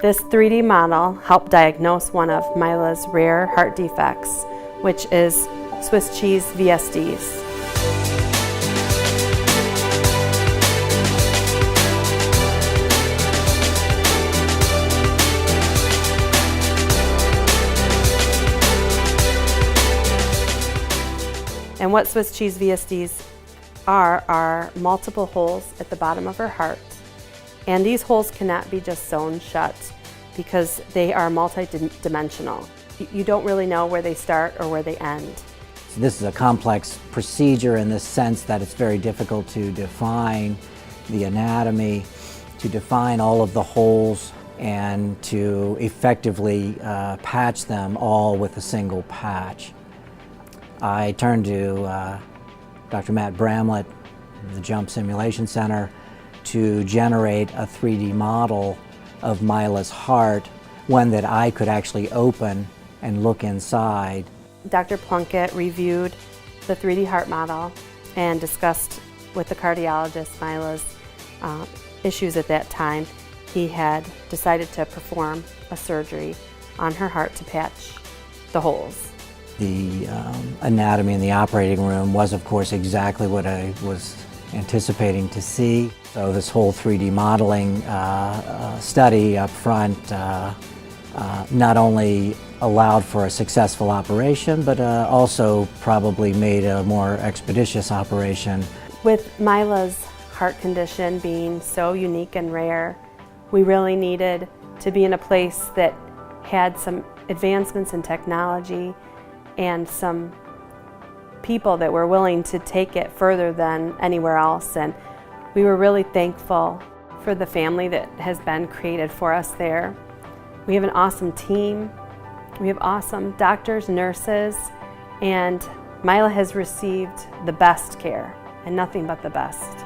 This 3D model helped diagnose one of Myla's rare heart defects, which is Swiss cheese VSDs. And what Swiss cheese VSDs are multiple holes at the bottom of her heart. And these holes cannot be just sewn shut because they are multi-dimensional. You don't really know where they start or where they end. So this is a complex procedure in the sense that it's very difficult to define the anatomy, to define all of the holes, and to effectively patch them all with a single patch. I turned to Dr. Matt Bramlett, the Jump Simulation Center, to generate a 3D model of Myla's heart, one that I could actually open and look inside. Dr. Plunkett reviewed the 3D heart model and discussed with the cardiologist Myla's issues at that time. He had decided to perform a surgery on her heart to patch the holes. The anatomy in the operating room was, of course, exactly what I was anticipating to see. So this whole 3D modeling study up front not only allowed for a successful operation, but also probably made a more expeditious operation. With Myla's heart condition being so unique and rare, we really needed to be in a place that had some advancements in technology and some people that were willing to take it further than anywhere else. And we were really thankful for the family that has been created for us there. We have an awesome team. We have awesome doctors, nurses, and Myla has received the best care and nothing but the best.